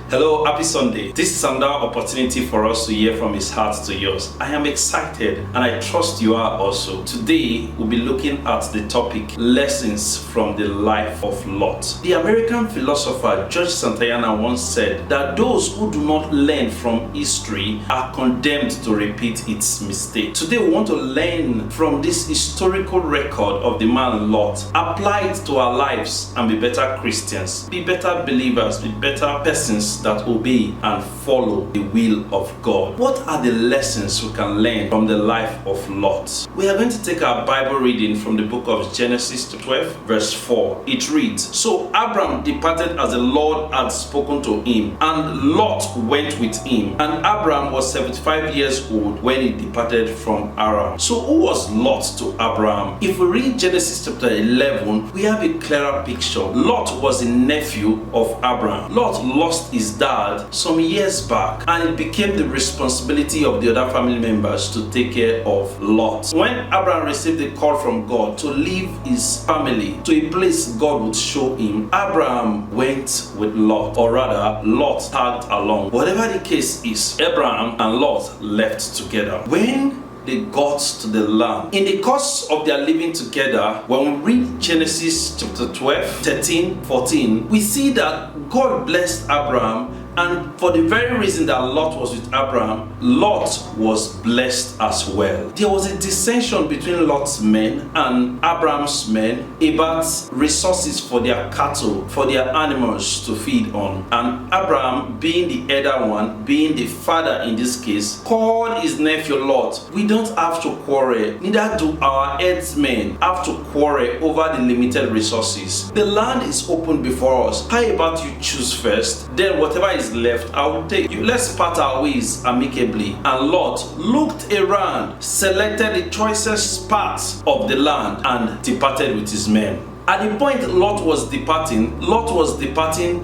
Hello, happy Sunday. This is another opportunity for us to hear from His heart to yours. I am excited and I trust you are also. Today, we'll be looking at the topic, Lessons from the Life of Lot. The American philosopher George Santayana once said that those who do not learn from history are condemned to repeat its mistake. Today, we want to learn from this historical record of the man Lot, apply it to our lives and be better Christians, be better believers, be better persons that obey and follow the will of God. What are the lessons we can learn from the life of Lot? We are going to take our Bible reading from the book of Genesis 12, verse 4. It reads, "So Abram departed as the Lord had spoken to him, and Lot went with him. And Abram was 75 years old when he departed from Aram." So who was Lot to Abram? If we read Genesis chapter 11, we have a clearer picture. Lot was a nephew of Abram. Lot lost his dad some years back, and it became the responsibility of the other family members to take care of Lot. When Abraham received a call from God to leave his family to a place God would show him, Abraham went with Lot, or rather, Lot tagged along. Whatever the case is, Abraham and Lot left together. When they got to the land, in the course of their living together, when we read Genesis chapter 12, 13, 14, we see that God blessed Abraham, and for the very reason that Lot was with Abraham, Lot was blessed as well. There was a dissension between Lot's men and Abraham's men about resources for their cattle, for their animals to feed on. And Abraham, being the elder one, being the father in this case, called his nephew Lot. We don't have to quarrel, neither do our herdsmen have to quarrel over the limited resources. The land is open before us. How about you choose first? Then whatever is left, I will take you. Let's part our ways amicably. And Lot looked around, selected the choicest parts of the land, and departed with his men. At the point Lot was departing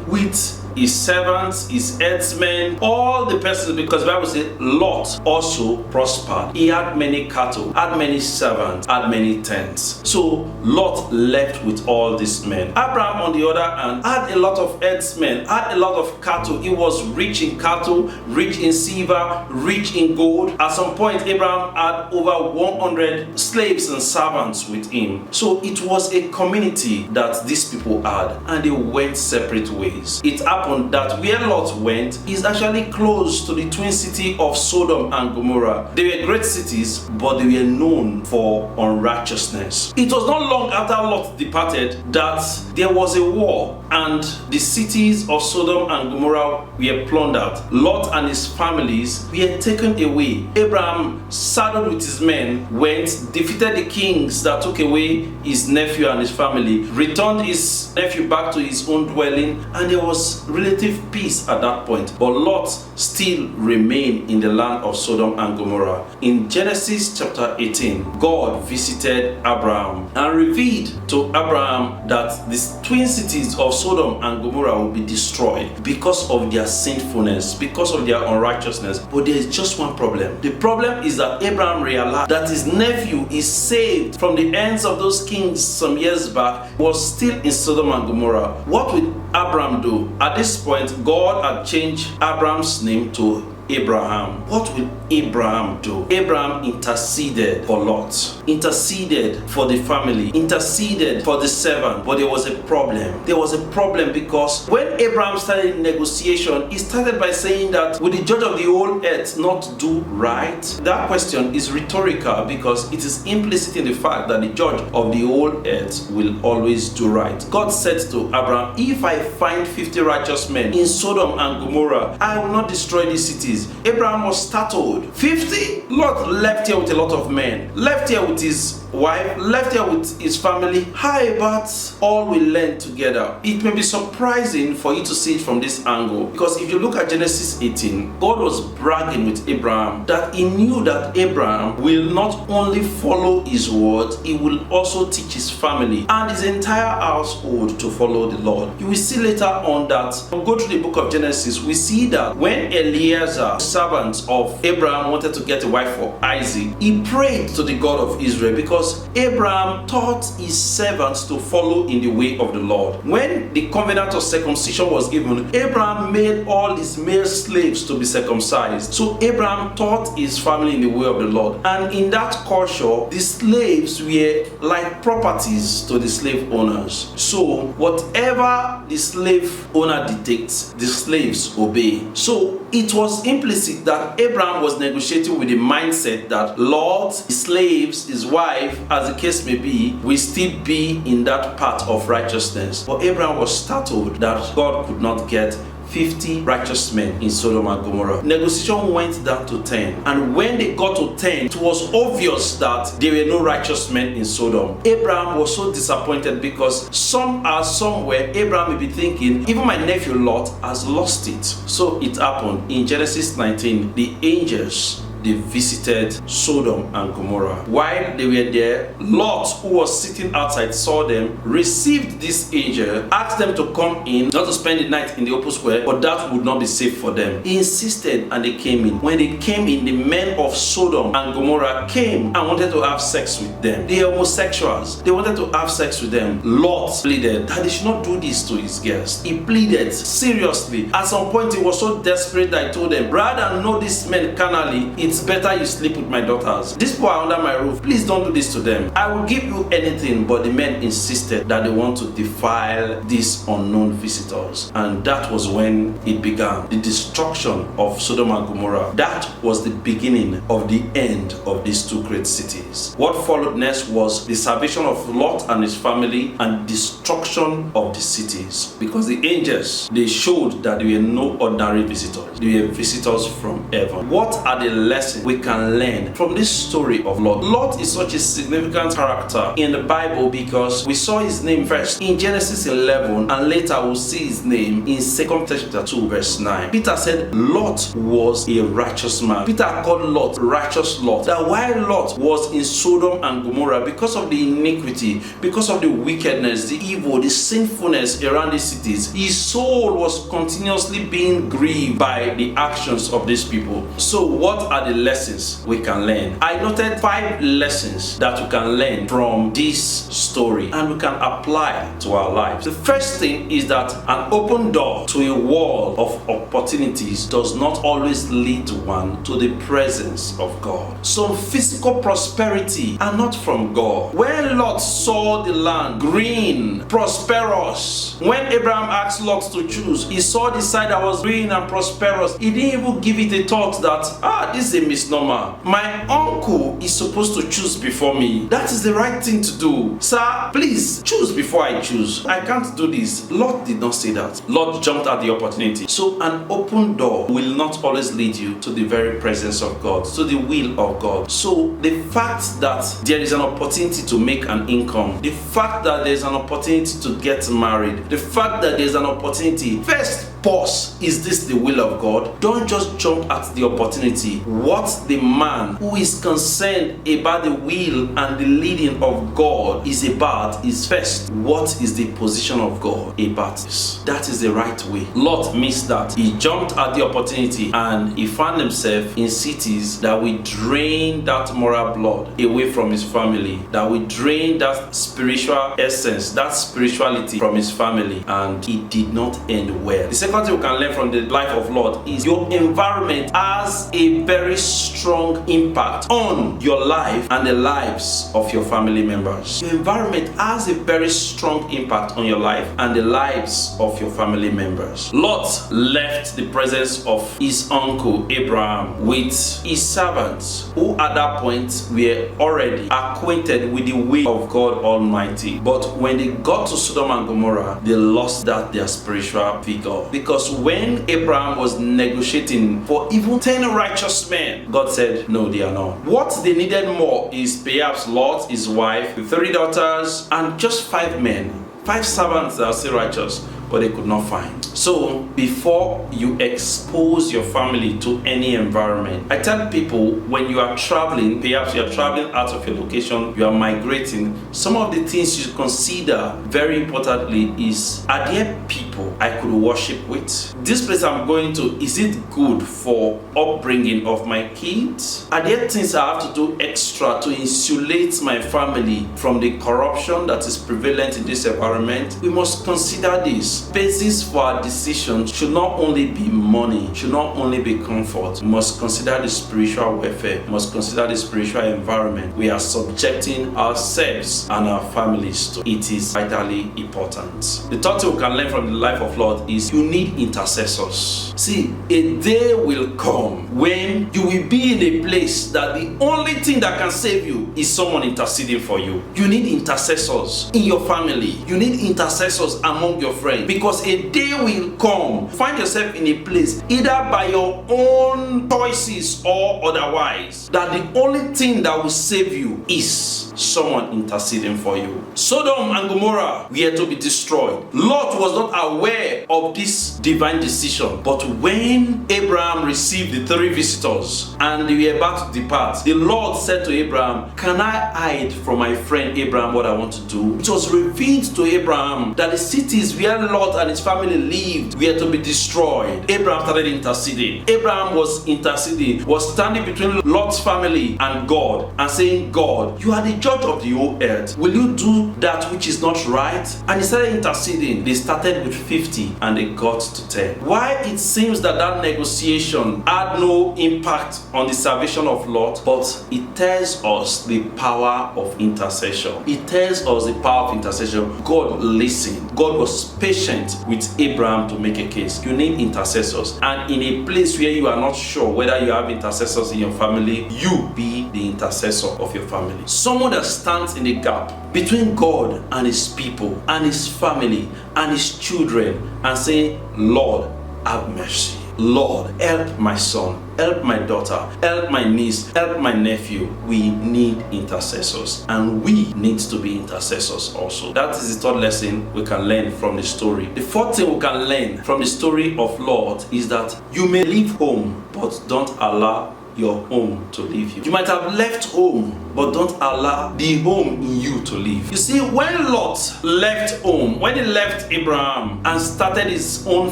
with his servants, his herdsmen, all the persons, because the Bible says Lot also prospered. He had many cattle, had many servants, had many tents. So Lot left with all these men. Abraham, on the other hand, had a lot of herdsmen, had a lot of cattle. He was rich in cattle, rich in silver, rich in gold. At some point, Abraham had over 100 slaves and servants with him. So it was a community that these people had, and they went separate ways. It happened that where Lot went is actually close to the twin city of Sodom and Gomorrah. They were great cities, but they were known for unrighteousness. It was not long after Lot departed that there was a war, and the cities of Sodom and Gomorrah were plundered. Lot and his families were taken away. Abraham, saddled with his men, went, defeated the kings that took away his nephew and his family, returned his nephew back to his own dwelling, and there was relative peace at that point. But Lot still remained in the land of Sodom and Gomorrah. In Genesis chapter 18, God visited Abraham and revealed to Abraham that the twin cities of Sodom and Gomorrah will be destroyed because of their sinfulness, because of their unrighteousness. But there is just one problem. The problem is that Abraham realized that his nephew is saved from the hands of those kings some years back, was still in Sodom and Gomorrah. What will Abraham do? At this point, God had changed Abraham's name to Abraham. What will Abraham do? Abraham interceded for Lot, interceded for the family, interceded for the servant. But there was a problem. There was a problem because when Abraham started negotiation, he started by saying that, will the judge of the whole earth not do right? That question is rhetorical because it is implicit in the fact that the judge of the whole earth will always do right. God said to Abraham, if I find 50 righteous men in Sodom and Gomorrah, I will not destroy these cities. Abraham was startled. 50? Lot left here with a lot of men, left here with his wife, left here with his family. How about all we learn together? It may be surprising for you to see it from this angle, because if you look at Genesis 18, God was bragging with Abraham that he knew that Abraham will not only follow his words, he will also teach his family and his entire household to follow the Lord. You will see later on that, when we go through the book of Genesis, we see that when Eliezer, servant of Abraham, wanted to get a wife for Isaac, he prayed to the God of Israel because because Abraham taught his servants to follow in the way of the Lord. When the covenant of circumcision was given, Abraham made all his male slaves to be circumcised. So Abraham taught his family in the way of the Lord. And in that culture, the slaves were like properties to the slave owners. So whatever the slave owner dictates, the slaves obey. So it was implicit that Abraham was negotiating with the mindset that Lot, his slaves, his wife, as the case may be, will still be in that path of righteousness. But Abraham was startled that God could not get 50 righteous men in Sodom and Gomorrah. Negotiation went down to 10. And when they got to 10, it was obvious that there were no righteous men in Sodom. Abraham was so disappointed because somewhere, Abraham may be thinking, even my nephew Lot has lost it. So it happened. In Genesis 19, the angels, they visited Sodom and Gomorrah. While they were there, Lot, who was sitting outside, saw them, received this angel, asked them to come in, not to spend the night in the open square, but that would not be safe for them. He insisted and they came in. When they came in, the men of Sodom and Gomorrah came and wanted to have sex with them. The homosexuals, they wanted to have sex with them. Lot pleaded that they should not do this to his guests. He pleaded seriously. At some point, he was so desperate that he told them, rather than know these men carnally, it's better you sleep with my daughters. These people are under my roof. Please don't do this to them. I will give you anything. But the men insisted that they want to defile these unknown visitors. And that was when it began. The destruction of Sodom and Gomorrah. That was the beginning of the end of these two great cities. What followed next was the salvation of Lot and his family and destruction of the cities. Because the angels, they showed that they were no ordinary visitors. They were visitors from heaven. What are the lessons we can learn from this story of Lot? Lot is such a significant character in the Bible because we saw his name first in Genesis 11 and later we'll see his name in 2 Peter chapter 2 verse 9. Peter said Lot was a righteous man. Peter called Lot righteous Lot. That while Lot was in Sodom and Gomorrah, because of the iniquity, because of the wickedness, the evil, the sinfulness around these cities, his soul was continuously being grieved by the actions of these people. So what are the lessons we can learn? I noted 5 lessons that we can learn from this story and we can apply to our lives. The first thing is that an open door to a wall of opportunities does not always lead one to the presence of God. Some physical prosperity are not from God. When Lot saw the land green, prosperous, when Abraham asked Lot to choose, he saw the side that was green and prosperous. He didn't even give it a thought that, this is a misnomer. My uncle is supposed to choose before me. That is the right thing to do. Sir, please choose before I choose. I can't do this. Lot did not say that. Lot jumped at the opportunity. So an open door will not always lead you to the very presence of God, to the will of God. So the fact that there is an opportunity to make an income, the fact that there is an opportunity to get married, the fact that there is an opportunity, first pause. Is this the will of God? Don't just jump at the opportunity. What the man who is concerned about the will and the leading of God is about is first, what is the position of God about this? That is the right way. Lot missed that. He jumped at the opportunity and he found himself in cities that will drain that moral blood away from his family, that will drain that spiritual essence, that spirituality from his family, and it did not end well. The second thing we can learn from the life of Lot is your environment has a very strong impact on your life and the lives of your family members. Your environment has a very strong impact on your life and the lives of your family members. Lot left the presence of his uncle Abraham with his servants, who at that point were already acquainted with the way of God Almighty. But when they got to Sodom and Gomorrah, they lost their spiritual vigor. Because when Abraham was negotiating for even 10 righteous men, God said, no, they are not. What they needed more is perhaps Lot, his wife, the 3 daughters, and just 5 men, 5 servants that are still righteous, but they could not find. So before you expose your family to any environment, I tell people when you are traveling, perhaps you are traveling out of your location, you are migrating, some of the things you consider very importantly is, are there people people I could worship with? This place I'm going to, is it good for upbringing of my kids? Are there things I have to do extra to insulate my family from the corruption that is prevalent in this environment? We must consider this. Basis for our decisions should not only be money, should not only be comfort. We must consider the spiritual welfare. We must consider the spiritual environment we are subjecting ourselves and our families to. It is vitally important. The third thing we can learn from the life of Lot is you need intercessors. See, a day will come when you will be in a place that the only thing that can save you is someone interceding for you. You need intercessors in your family. You need intercessors among your friends, because a day will come, find yourself in a place, either by your own choices or otherwise, that the only thing that will save you is someone interceding for you. Sodom and Gomorrah were to be destroyed. Lot was not aware of this divine decision, but when Abraham received the 3 visitors and they were about to depart, the Lord said to Abraham, "Can I hide from my friend Abraham what I want to do?" It was revealed to Abraham that the cities where Lot and his family lived were to be destroyed. Abraham started interceding. Abraham was interceding, was standing between Lot's family and God and saying, "God, you are the judge of the whole earth. Will you do that which is not right?" And he started interceding. They started with 50 and they got to 10. Why it seems that negotiation had no impact on the salvation of Lot, but it tells us the power of intercession. It tells us the power of intercession. God listened. God was patient with Abraham to make a case. You need intercessors. And in a place where you are not sure whether you have intercessors in your family, you be the intercessor of your family. Someone that stands in the gap between God and his people and his family and his children and saying, "Lord, have mercy. Lord, help my son, help my daughter, help my niece, help my nephew." We need intercessors, and we need to be intercessors also. That is the third lesson we can learn from the story. The fourth thing we can learn from the story of Lot is that you may leave home, but don't allow your home to leave you. You might have left home, but don't allow the home in you to leave. You see, when Lot left home, when he left Abraham and started his own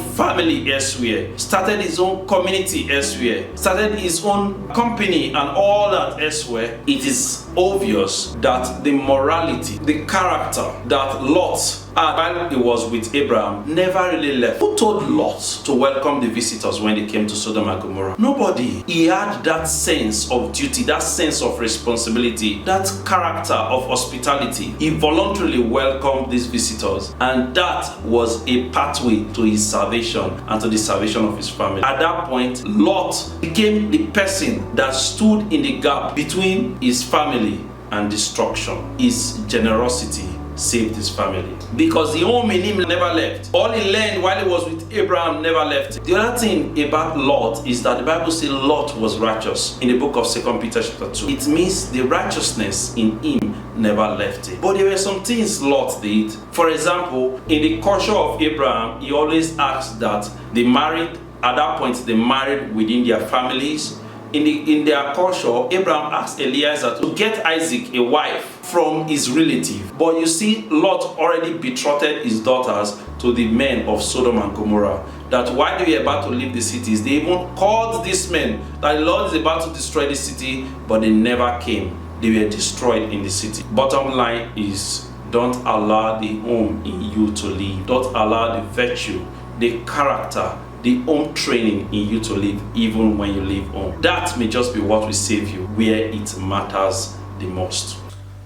family elsewhere, started his own community elsewhere, started his own company and all that elsewhere, it is obvious that the morality, the character that Lot while he was with Abraham never really left. Who told Lot to welcome the visitors when they came to Sodom and Gomorrah? Nobody. He had that sense of duty, that sense of responsibility, that character of hospitality. He voluntarily welcomed these visitors, and that was a pathway to his salvation and to the salvation of his family. At that point, Lot became the person that stood in the gap between his family and destruction. His generosity saved his family, because the home in him never left. All he learned while he was with Abraham never left. The other thing about Lot is that the Bible says Lot was righteous in the book of 2 Peter chapter 2. It means the righteousness in him never left him. But there were some things Lot did. For example, in the culture of Abraham, he always asked that they married. At that point, they married within their families. In their culture, Abraham asked Eliezer to get Isaac a wife from his relative. But you see, Lot already betrothed his daughters to the men of Sodom and Gomorrah. That while they were about to leave the cities, they even called these men that the Lord is about to destroy the city, but they never came. They were destroyed in the city. Bottom line is, don't allow the home in you to leave. Don't allow the virtue, the character, the home training in you to live even when you leave home. That may just be what will save you where it matters the most.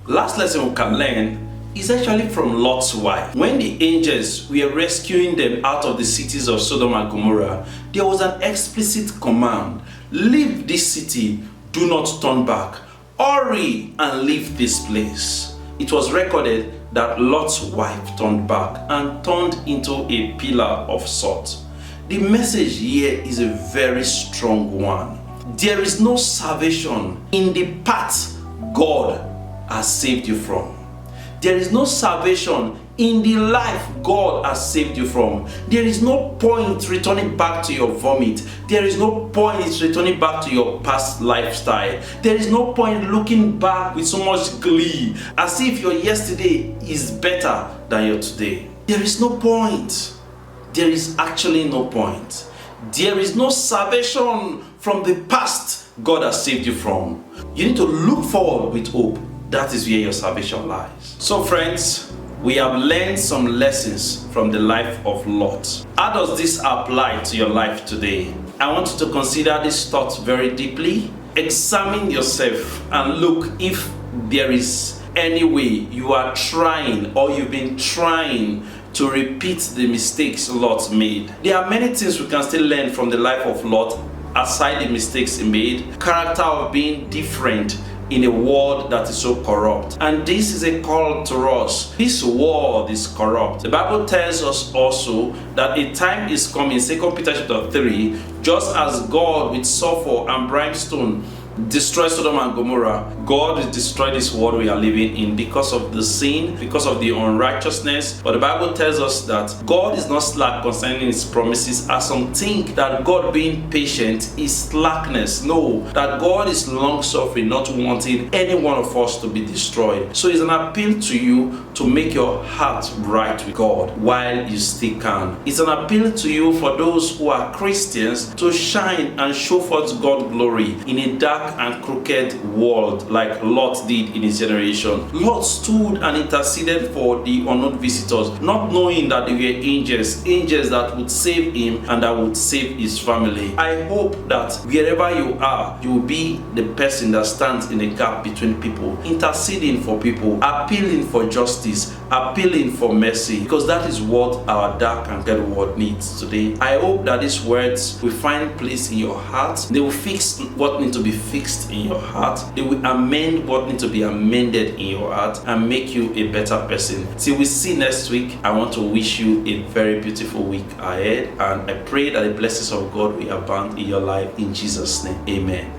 Last lesson we can learn is actually from Lot's wife. When the angels were rescuing them out of the cities of Sodom and Gomorrah, there was an explicit command: leave this city, do not turn back, hurry and leave this place. It was recorded that Lot's wife turned back and turned into a pillar of salt. The message here is a very strong one. There is no salvation in the path God has saved you from. There is no salvation in the life God has saved you from. There is no point returning back to your vomit. There is no point returning back to your past lifestyle. There is no point looking back with so much glee as if your yesterday is better than your today. There is no point. there is actually no point. There is no salvation from the past God has saved you from. You need to look forward with hope. That is where your salvation lies. So friends, we have learned some lessons from the life of Lot. How does this apply to your life today? I want you to consider this thought very deeply. Examine yourself and look if there is any way you are trying or you've been trying to repeat the mistakes Lot made. There are many things we can still learn from the life of Lot aside the mistakes he made. Character of being different in a world that is so corrupt. And this is a call to us. This world is corrupt. The Bible tells us also that a time is coming, 2 Peter chapter 3, just as God with sulfur and brimstone destroy Sodom and Gomorrah, God will destroy this world we are living in because of the sin, because of the unrighteousness. But the Bible tells us that God is not slack concerning his promises, as some think that God being patient is slackness. No, that God is long-suffering, not wanting any one of us to be destroyed. So it's an appeal to you to make your heart right with God while you still can. It's an appeal to you for those who are Christians to shine and show forth God's glory in a dark and crooked world like Lot did in his generation. Lot stood and interceded for the unknown visitors, not knowing that they were angels that would save him and that would save his family. I hope that wherever you are, you will be the person that stands in the gap between people, interceding for people, appealing for justice, appealing for mercy, because that is what our dark and crooked world needs today. I hope that these words will find place in your heart. They will fix what needs to be fixed in your heart. They will amend what needs to be amended in your heart and make you a better person. Till we see next week, I want to wish you a very beautiful week ahead, and I pray that the blessings of God will abound in your life in Jesus' name. Amen.